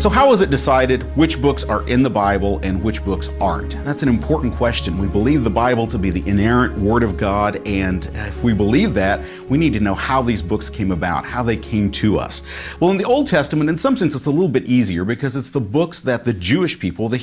So how is it decided which books are in the Bible and which books aren't? That's an important question. We believe the Bible to be the inerrant Word of God, and if we believe that, we need to know how these books came about, how they came to us. Well, in the Old Testament, in some sense, it's a little bit easier because it's the books that the Jewish people, the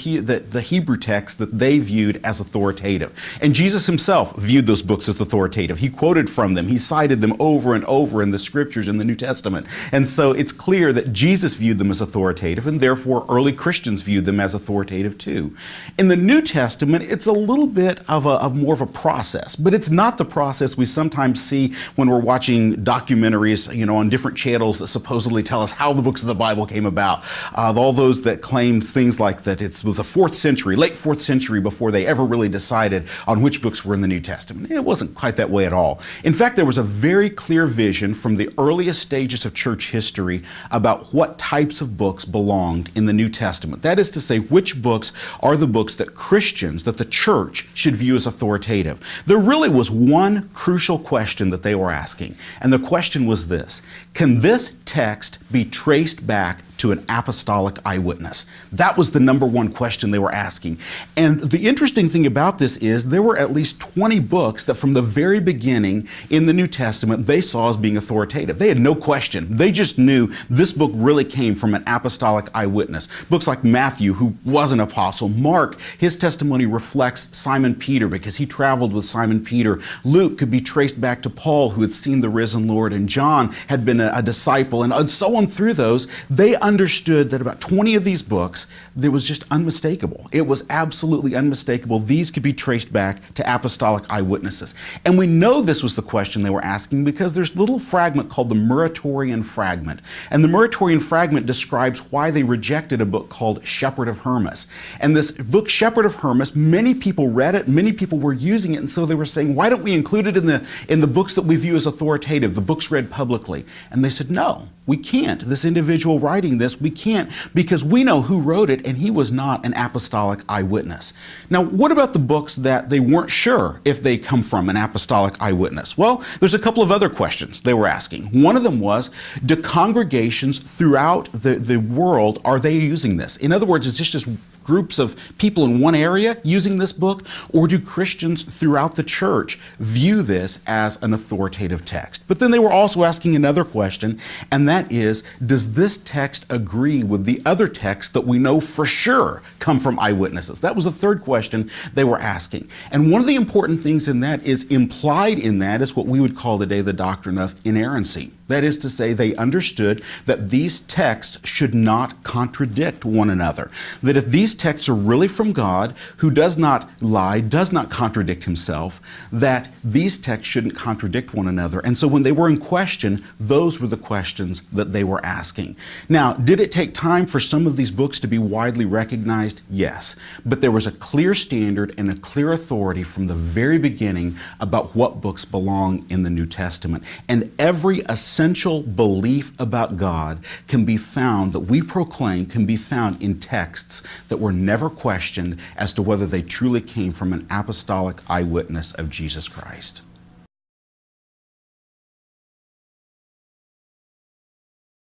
Hebrew text, that they viewed as authoritative. And Jesus himself viewed those books as authoritative. He quoted from them. He cited them over and over in the Scriptures in the New Testament. And so it's clear that Jesus viewed them as authoritative, and therefore early Christians viewed them as authoritative too. In the New Testament, it's a little bit of more of a process, but it's not the process we sometimes see when we're watching documentaries, on different channels that supposedly tell us how the books of the Bible came about. All those that claim things like that it was the 4th century, late 4th century, before they ever really decided on which books were in the New Testament. It wasn't quite that way at all. In fact, there was a very clear vision from the earliest stages of church history about what types of books belonged in the New Testament. That is to say, which books are the books that Christians, that the church should view as authoritative. There really was one crucial question that they were asking, and the question was this: can this text be traced back to an apostolic eyewitness? That was the number one question they were asking. And the interesting thing about this is there were at least 20 books that from the very beginning in the New Testament they saw as being authoritative. They had no question. They just knew this book really came from an apostolic eyewitness. Books like Matthew, who was an apostle. Mark, his testimony reflects Simon Peter because he traveled with Simon Peter. Luke could be traced back to Paul, who had seen the risen Lord, and John had been a disciple, and so on through those. They understood that about 20 of these books, there was just unmistakable. It was absolutely unmistakable. These could be traced back to apostolic eyewitnesses. And we know this was the question they were asking because there's a little fragment called the Muratorian Fragment. And the Muratorian Fragment describes why they rejected a book called Shepherd of Hermas. And this book, Shepherd of Hermas, many people read it, many people were using it, and so they were saying, why don't we include it in the books that we view as authoritative, the books read publicly? And they said, no, we can't. This individual writing this, we can't, because we know who wrote it, and he was not an apostolic eyewitness. Now, what about the books that they weren't sure if they come from an apostolic eyewitness? Well, there's a couple of other questions they were asking. One of them was, do congregations throughout the world, are they using this? In other words, is this just groups of people in one area using this book, or do Christians throughout the church view this as an authoritative text? But then they were also asking another question, and that is, does this text agree with the other texts that we know for sure come from eyewitnesses? That was the third question they were asking. And one of the important things in that is implied in that is what we would call today the doctrine of inerrancy. That is to say, they understood that these texts should not contradict one another. That if these texts are really from God, who does not lie, does not contradict himself, that these texts shouldn't contradict one another. And so when they were in question, those were the questions that they were asking. Now, did it take time for some of these books to be widely recognized? Yes. But there was a clear standard and a clear authority from the very beginning about what books belong in the New Testament. And every essential belief about God can be found, that we proclaim, can be found in texts that were never questioned as to whether they truly came from an apostolic eyewitness of Jesus Christ.